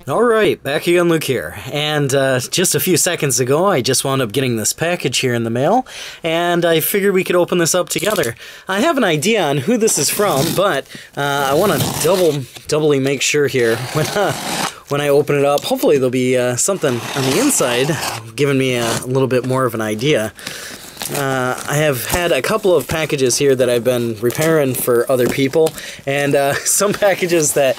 Alright, back again, Luke here, and just a few seconds ago I just wound up getting this package here in the mail, and I figured we could open this up together. I have an idea on who this is from, but I want to doubly make sure here when I open it up. Hopefully there'll be something on the inside giving me a little bit more of an idea. I have had a couple of packages here that I've been repairing for other people, and some packages that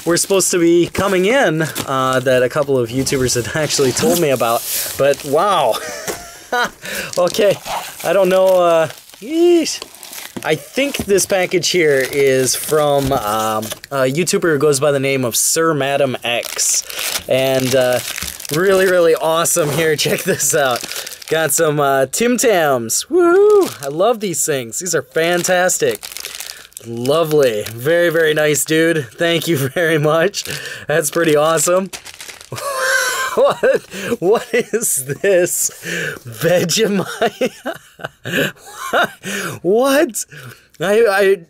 were supposed to be coming in that a couple of YouTubers had actually told me about. But wow, okay, I don't know. I think this package here is from a YouTuber who goes by the name of SirMadmanX, and really awesome here. Check this out. Got some Tim Tams. Woohoo! I love these things. These are fantastic. Lovely. Very nice, dude. Thank you very much. That's pretty awesome. What is this? Vegemite? What?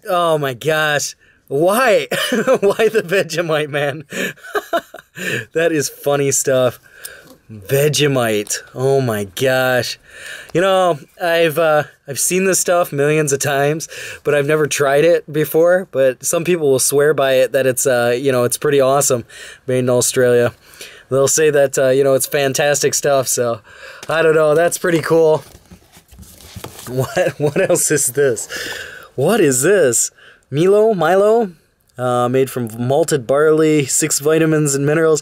Oh my gosh. Why? Why the Vegemite, man? That is funny stuff. Vegemite. Oh my gosh. You know, I've seen this stuff millions of times, but I've never tried it before. But some people will swear by it that it's you know, it's pretty awesome. Made in Australia. They'll say that you know, it's fantastic stuff. So I don't know. That's pretty cool. What else is this? What is this? Milo? Made from malted barley, 6 vitamins and minerals.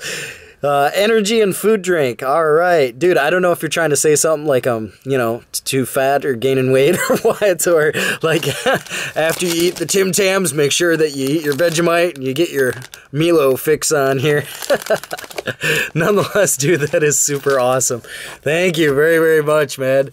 Energy and food drink. Alright. Dude, I don't know if you're trying to say something like, you know, too fat or gaining weight or what, or like, after you eat the Tim Tams, make sure that you eat your Vegemite and you get your Milo fix on here. Nonetheless, dude, that is super awesome. Thank you very much, man.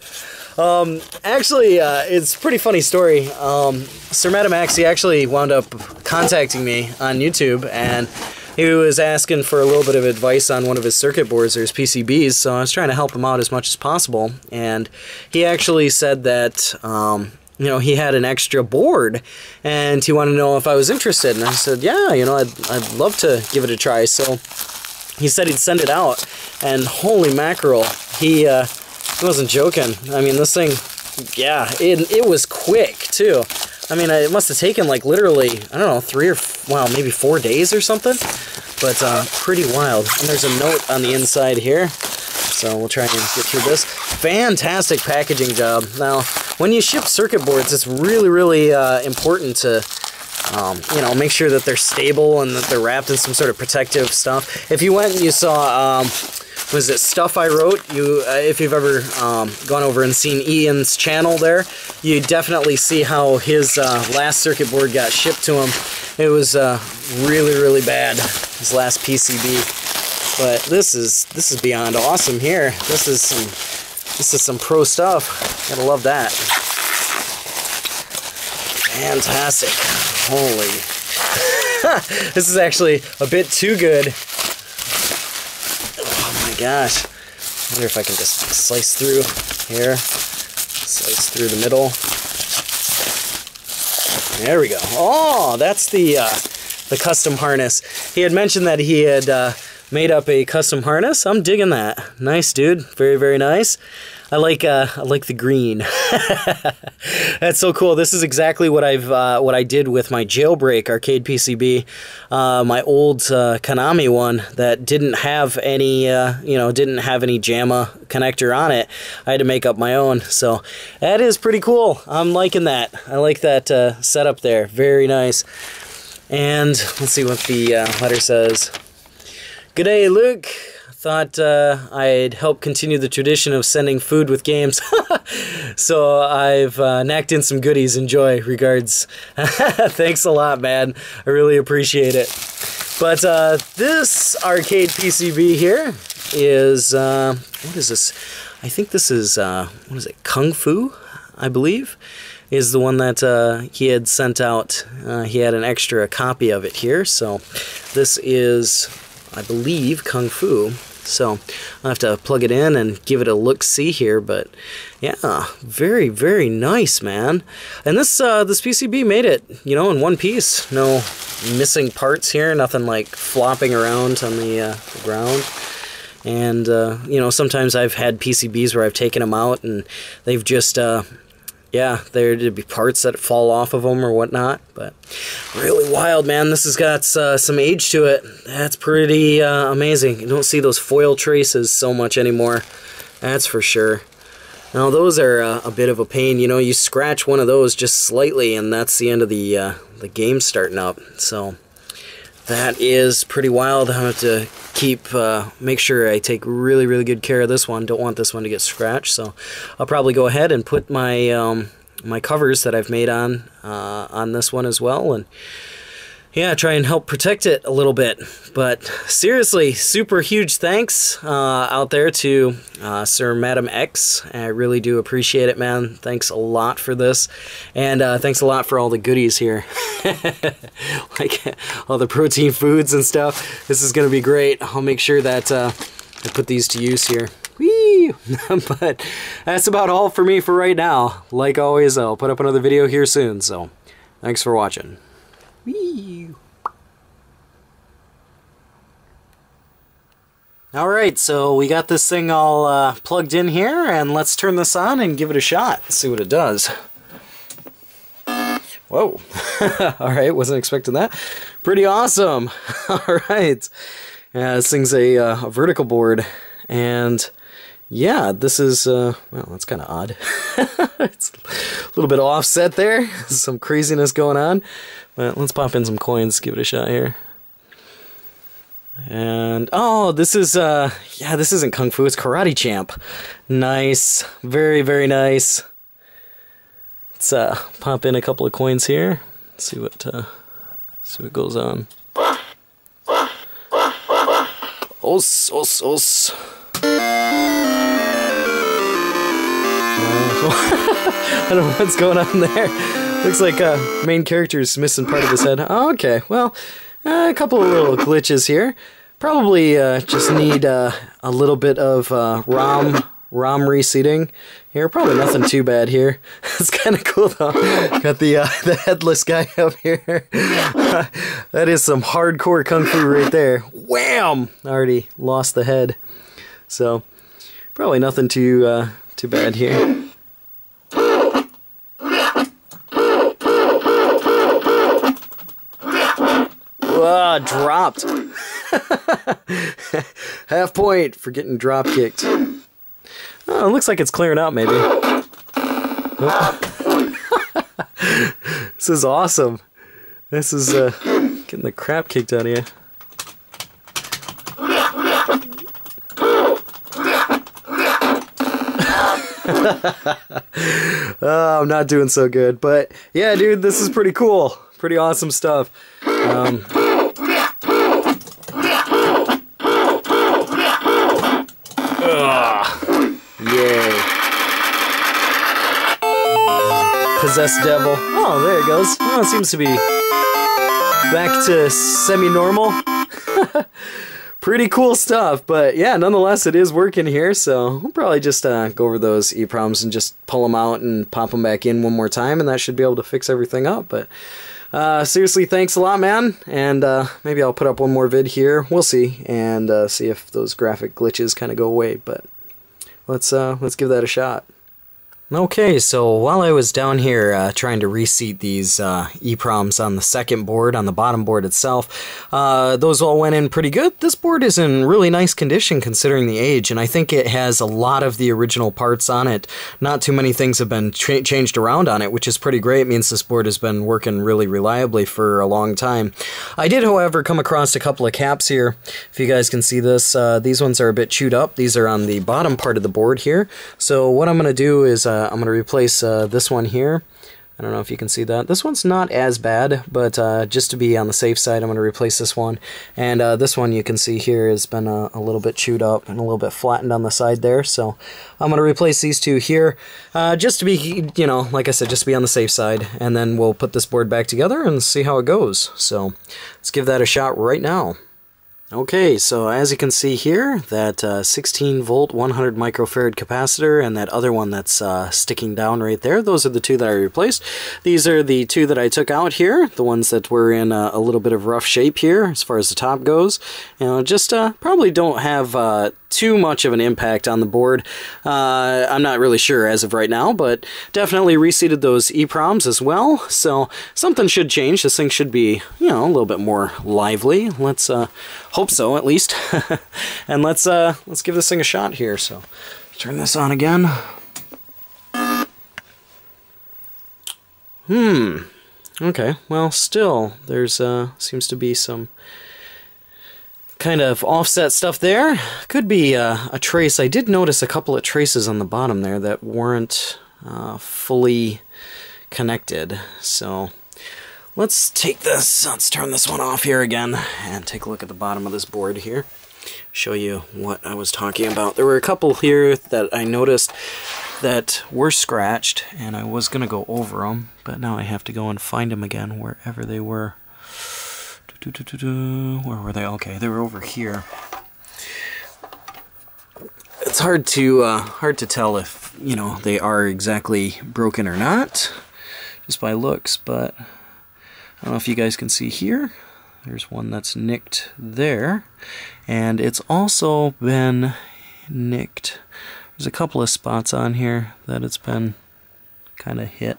Actually, it's a pretty funny story. SirMaddamX, he actually wound up contacting me on YouTube, and he was asking for a little bit of advice on one of his circuit boards or his PCBs, so I was trying to help him out as much as possible. And he actually said that, you know, he had an extra board, and he wanted to know if I was interested. And I said, yeah, you know, I'd love to give it a try. So he said he'd send it out, and holy mackerel, he wasn't joking. I mean, this thing, yeah, it was quick, too. I mean, it must have taken, like, literally, I don't know, 3 or, well, maybe 4 days or something. But pretty wild. And there's a note on the inside here. So we'll try and get through this. Fantastic packaging job. Now, when you ship circuit boards, it's really important to, you know, make sure that they're stable and that they're wrapped in some sort of protective stuff. If you went and you saw, was it Stuff I Wrote? If you've ever gone over and seen Ian's channel there, you definitely see how his last circuit board got shipped to him. It was really bad, his last PCB. But this is beyond awesome here. This is some pro stuff. Gotta love that. Fantastic. Holy. This is actually a bit too good. Gosh, I wonder if I can just slice through here, slice through the middle. There we go. Oh, that's the custom harness. He had mentioned that he had made up a custom harness. I'm digging that. Nice, dude. Very nice. I like the green. That's so cool. This is exactly what I did with my jailbreak arcade PCB, my old Konami one that didn't have any you know, didn't have any JAMA connector on it. I had to make up my own. So that is pretty cool. I'm liking that. I like that setup there. Very nice. And let's see what the letter says. Good day, Luke. Thought I'd help continue the tradition of sending food with games. So I've knacked in some goodies. Enjoy. Regards. Thanks a lot, man. I really appreciate it. But this arcade PCB here is, what is this? I think this is, what is it, Kung Fu, I believe, is the one that he had sent out. He had an extra copy of it here. So this is, I believe, Kung Fu. So I'll have to plug it in and give it a look-see here, but yeah, very nice, man. And this PCB made it, you know, in one piece. No missing parts here, nothing like flopping around on the ground. And, you know, sometimes I've had PCBs where I've taken them out and they've just, yeah, there'd be parts that fall off of them or whatnot. But really wild, man. This has got some age to it. That's pretty amazing. You don't see those foil traces so much anymore. That's for sure. Now, those are a bit of a pain. You know, you scratch one of those just slightly and that's the end of the game starting up. So that is pretty wild. I have to make sure I take really, really good care of this one. Don't want this one to get scratched. So I'll probably go ahead and put my my covers that I've made on this one as well, and yeah, try and help protect it a little bit. But seriously, super huge thanks out there to SirMaddamX. I really do appreciate it, man. Thanks a lot for this, and thanks a lot for all the goodies here. Like all the protein foods and stuff. This is gonna be great. I'll make sure that I put these to use here. Whee! But that's about all for me for right now. Like always, I'll put up another video here soon, so thanks for watching. Whee! Alright, so we got this thing all plugged in here, and let's turn this on and give it a shot. See what it does. Whoa. Alright, wasn't expecting that. Pretty awesome. Alright. Yeah, this thing's a vertical board, and yeah, this is, well, that's kind of odd. It's a little bit offset there. Some craziness going on. But let's pop in some coins, give it a shot here. And, oh, this is, yeah, this isn't Kung Fu, it's Karate Champ. Nice. Very, very nice. Let's pop in a couple of coins here. See what goes on. Os, os, os. I don't know what's going on there. Looks like main character's missing part of his head. Oh, okay, well, a couple of little glitches here. Probably just need a little bit of ROM reseating here. Probably nothing too bad here. It's kind of cool though. Got the headless guy up here. That is some hardcore kung fu right there. Wham! Already lost the head. So probably nothing too bad here. Dropped. Half point for getting drop kicked. Oh, it looks like it's clearing out maybe. Oh. This is awesome. This is getting the crap kicked out of you. Oh, I'm not doing so good, but yeah, dude, this is pretty cool. Pretty awesome stuff. Yay. Possessed devil. Oh, there it goes. Oh, it seems to be back to semi-normal. Pretty cool stuff, but yeah, nonetheless, it is working here, so we'll probably just go over those EPROMs and just pull them out and pop them back in one more time, and that should be able to fix everything up. But seriously, thanks a lot, man, and maybe I'll put up one more vid here. We'll see, and see if those graphic glitches kind of go away, but let's give that a shot. Okay, so while I was down here trying to reseat these EPROMs on the second board, on the bottom board itself, those all went in pretty good. This board is in really nice condition considering the age, and I think it has a lot of the original parts on it. Not too many things have been changed around on it, which is pretty great. It means this board has been working really reliably for a long time. I did, however, come across a couple of caps here. If you guys can see this, these ones are a bit chewed up. These are on the bottom part of the board here. So what I'm going to do is I'm going to replace this one here. I don't know if you can see that. This one's not as bad, but just to be on the safe side, I'm going to replace this one. And this one you can see here has been a little bit chewed up and a little bit flattened on the side there. So I'm going to replace these two here just to be, you know, like I said, just to be on the safe side. And then we'll put this board back together and see how it goes. So let's give that a shot right now. Okay, so as you can see here, that 16 volt 100 microfarad capacitor and that other one that's sticking down right there, those are the two that I replaced. These are the two that I took out here, the ones that were in a little bit of rough shape here as far as the top goes. You know, just probably don't have too much of an impact on the board. I'm not really sure as of right now, but definitely reseated those EEPROMs as well, so something should change. This thing should be, you know, a little bit more lively. Let's hope so, at least. And let's give this thing a shot here. So turn this on again. Okay, well, still there's seems to be some kind of offset stuff there. Could be a trace. I did notice a couple of traces on the bottom there that weren't fully connected. So let's take this, let's turn this one off here again and take a look at the bottom of this board here. Show you what I was talking about. There were a couple here that I noticed that were scratched, and I was going to go over them, but now I have to go and find them again wherever they were. Where were they? Okay, they were over here. It's hard to tell if, you know, they are exactly broken or not, just by looks, but I don't know if you guys can see here. There's one that's nicked there, and it's also been nicked. There's a couple of spots on here that it's been kind of hit,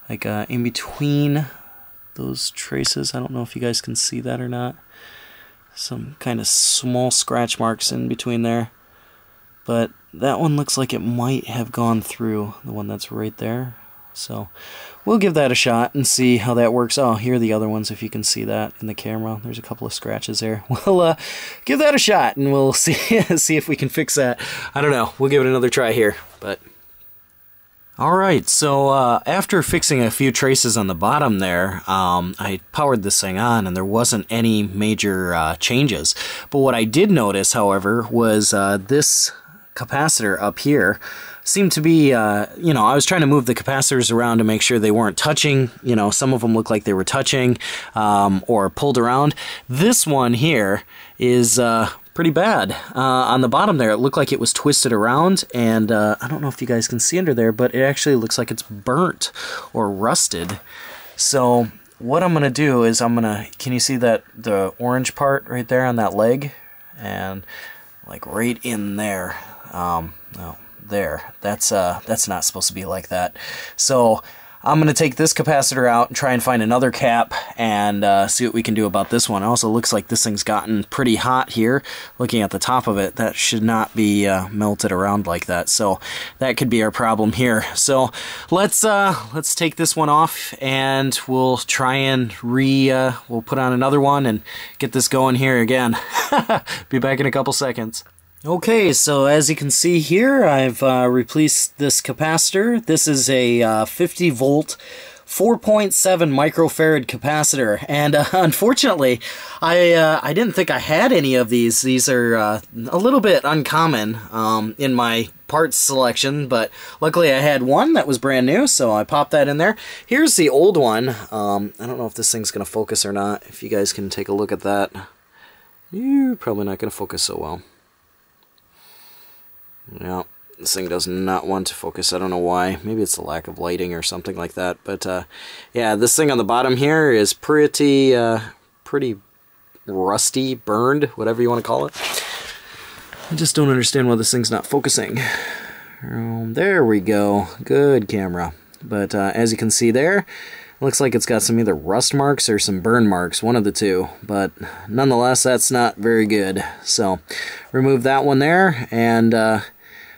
like in between those traces. I don't know if you guys can see that or not. Some kind of small scratch marks in between there. But that one looks like it might have gone through, the one that's right there. So we'll give that a shot and see how that works. Oh, here are the other ones, if you can see that in the camera. There's a couple of scratches there. We'll give that a shot and we'll see see if we can fix that. I don't know. We'll give it another try here. But alright, so after fixing a few traces on the bottom there, I powered this thing on and there wasn't any major changes. But what I did notice, however, was this capacitor up here seemed to be, you know, I was trying to move the capacitors around to make sure they weren't touching. You know, some of them looked like they were touching or pulled around. This one here is pretty bad. On the bottom there, it looked like it was twisted around, and I don't know if you guys can see under there, but it actually looks like it's burnt or rusted. So what I'm going to do is can you see that, the orange part right there on that leg? And like right in there, no, there, that's not supposed to be like that. So I'm going to take this capacitor out and try and find another cap and see what we can do about this one. It also looks like this thing's gotten pretty hot here. Looking at the top of it, that should not be melted around like that. So that could be our problem here. So let's take this one off and we'll try and we'll put on another one and get this going here again. Be back in a couple seconds. Okay, so as you can see here, I've replaced this capacitor. This is a 50 volt 4.7 microfarad capacitor, and unfortunately I didn't think I had any of these. These are a little bit uncommon in my parts selection, but luckily I had one that was brand new, so I popped that in there. Here's the old one. I don't know if this thing's gonna focus or not. If you guys can take a look at that, you're probably not gonna focus so well. Yeah, this thing does not want to focus. I don't know why. Maybe it's the lack of lighting or something like that. But yeah, this thing on the bottom here is pretty rusty, burned, whatever you want to call it. I just don't understand why this thing's not focusing. There we go. Good camera. But as you can see there, it looks like it's got some either rust marks or some burn marks, one of the two. But nonetheless, that's not very good. So remove that one there and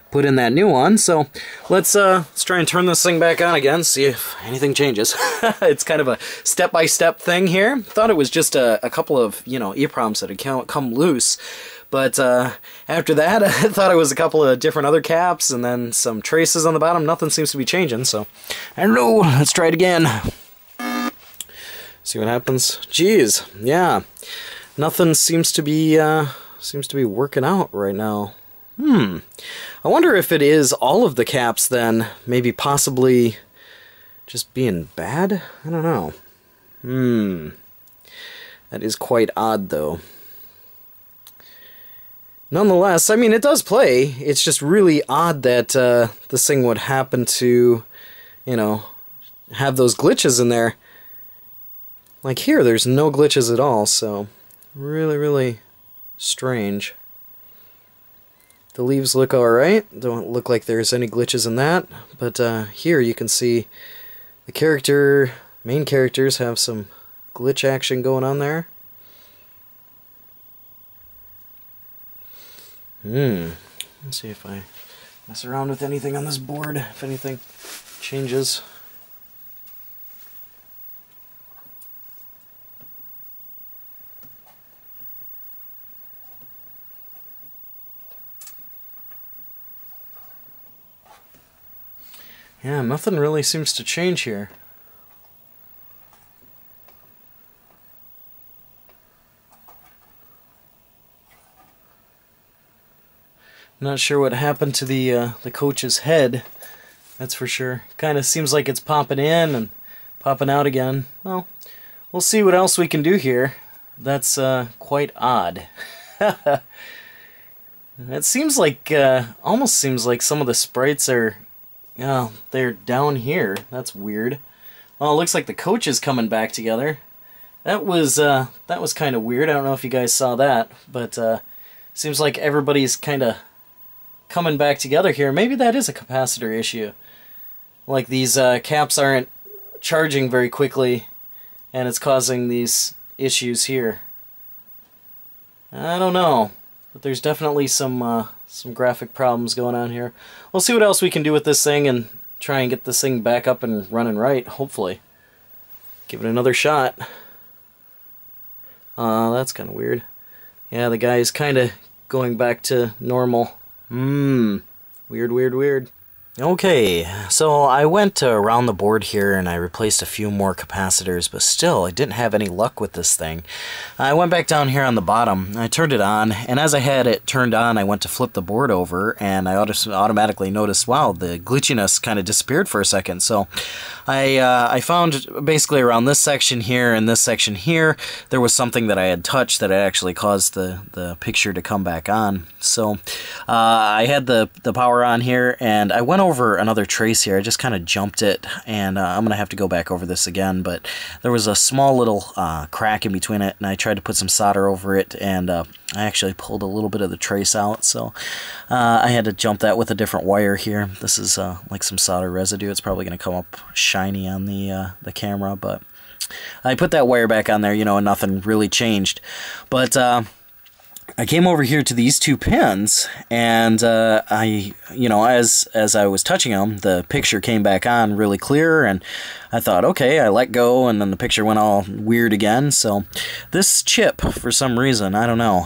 put in that new one. So let's try and turn this thing back on again, see if anything changes. It's kind of a step-by-step thing here. Thought it was just a couple of, you know, EEPROMs that had come loose. But after that, I thought it was a couple of different other caps and then some traces on the bottom. Nothing seems to be changing, so I don't know. Let's try it again. See what happens. Jeez, yeah. Nothing seems to be working out right now. I wonder if it is all of the caps then, maybe possibly just being bad? I don't know. That is quite odd though. nonetheless, I mean, it does play. It's just really odd that this thing would happen to, you know, have those glitches in there. Like here, there's no glitches at all, so really, really strange. The leaves look alright. Don't look like there's any glitches in that, but here you can see the main characters have some glitch action going on there. Let's see if I mess around with anything on this board, if anything changes. Yeah, nothing really seems to change here. Not sure what happened to the coach's head, that's for sure. Kind of seems like it's popping in and popping out again. Well, we'll see what else we can do here. That's quite odd. It seems like, almost seems like some of the sprites are, they're down here. That's weird. Well, it looks like the coach is coming back together. That was kind of weird. I don't know if you guys saw that, but seems like everybody's kind of coming back together here. Maybe that is a capacitor issue. Like these caps aren't charging very quickly, and it's causing these issues here. I don't know, but there's definitely some graphic problems going on here. We'll see what else we can do with this thing and try and get this thing back up and running right, hopefully. Give it another shot. That's kind of weird. Yeah, the guy is kind of going back to normal. Weird, weird, weird. Okay, so I went around the board here and I replaced a few more capacitors, but still, I didn't have any luck with this thing. I went back down here on the bottom, I turned it on, and as I had it turned on, I went to flip the board over, and I automatically noticed, wow, the glitchiness kind of disappeared for a second. So I found basically around this section here and this section here, there was something that I had touched that had actually caused the picture to come back on. So I had the power on here, and I went over another trace here. I just kind of jumped it, and I'm going to have to go back over this again, but there was a small little crack in between it, and I tried to put some solder over it, and I actually pulled a little bit of the trace out, so I had to jump that with a different wire here. This is like some solder residue. It's probably going to come up shiny on the camera, but I put that wire back on there, you know, and nothing really changed. But I came over here to these two pins, and you know, as I was touching them, the picture came back on really clear, and I thought, okay, I let go, and then the picture went all weird again. So this chip, for some reason, I don't know,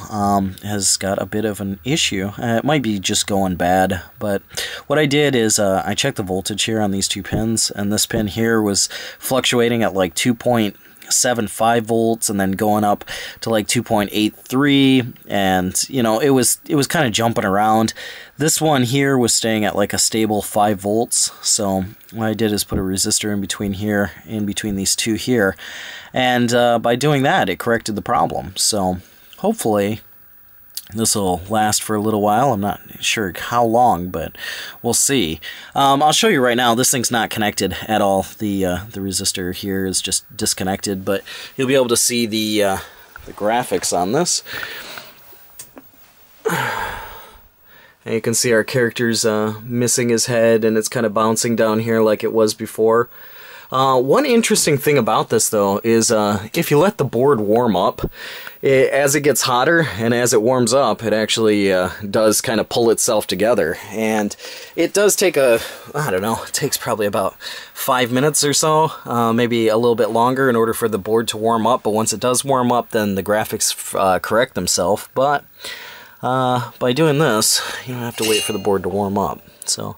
has got a bit of an issue. It might be just going bad, but what I did is I checked the voltage here on these two pins, and this pin here was fluctuating at like 2.75 volts and then going up to like 2.83, and you know, it was kind of jumping around. This one here was staying at like a stable 5 volts, so what I did is put a resistor in between here, in between these two here, and by doing that it corrected the problem. So hopefully this will last for a little while. I'm not sure how long, but we'll see. I'll show you right now. This thing's not connected at all. The resistor here is just disconnected, but you'll be able to see the graphics on this. And you can see our character's missing his head, and it's kind of bouncing down here like it was before. One interesting thing about this, though, is if you let the board warm up, as it gets hotter and as it warms up, it actually does kind of pull itself together. And it does take I don't know, it takes probably about 5 minutes or so, maybe a little bit longer in order for the board to warm up. But once it does warm up, then the graphics correct themselves. But by doing this, you don't have to wait for the board to warm up. So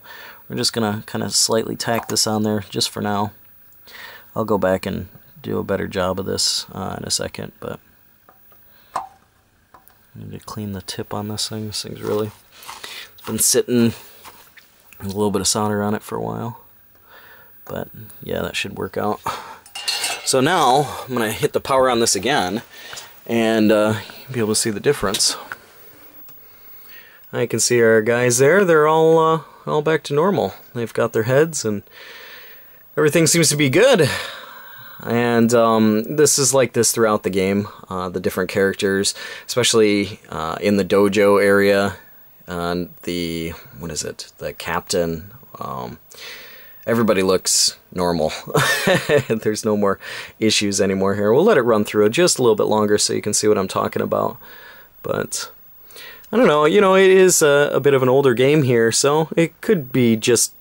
we're just going to kind of slightly tack this on there just for now. I'll go back and do a better job of this in a second, but I need to clean the tip on this thing. This thing's really, it's been sitting with a little bit of solder on it for a while, but yeah, that should work out. So now I'm going to hit the power on this again, and you'll be able to see the difference. I can see our guys there. They're all back to normal. They've got their heads and everything seems to be good. And this is like this throughout the game. The different characters, especially in the dojo area, the captain. Everybody looks normal. There's no more issues anymore here. We'll let it run through just a little bit longer so you can see what I'm talking about. But I don't know, it is a bit of an older game here, so it could be just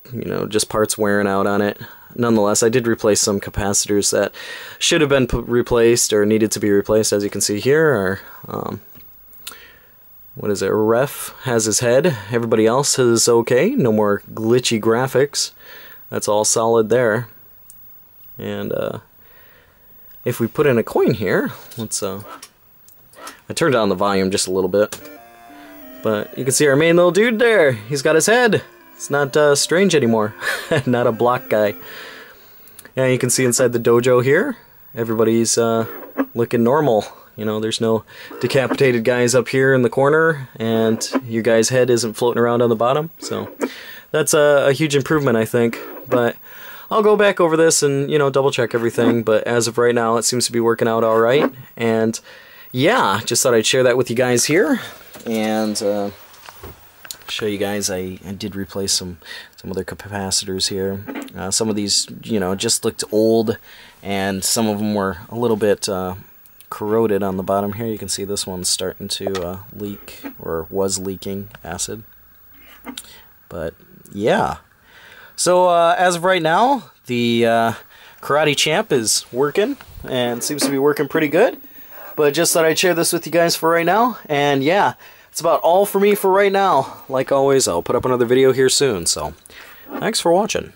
parts wearing out on it. Nonetheless, I did replace some capacitors that should have been replaced or needed to be replaced, as you can see here. What is it? Ref has his head. Everybody else is okay. No more glitchy graphics. That's all solid there. And if we put in a coin here, let's. I turned down the volume just a little bit, but you can see our main little dude there. He's got his head. It's not strange anymore. Not a block guy. Yeah, you can see inside the dojo here, everybody's looking normal. There's no decapitated guys up here in the corner, and your guy's head isn't floating around on the bottom. So that's a huge improvement, I think. But I'll go back over this and double check everything. But as of right now, it seems to be working out all right. And yeah, just thought I'd share that with you guys here, and show you guys I did replace some other capacitors here. Some of these just looked old, and some of them were a little bit corroded on the bottom here. You can see this one's starting to leak, or was leaking acid. But yeah, so as of right now, the Karate Champ is working and seems to be working pretty good. But just thought I'd share this with you guys for right now. And yeah, it's about all for me for right now. Like always, I'll put up another video here soon. So thanks for watching.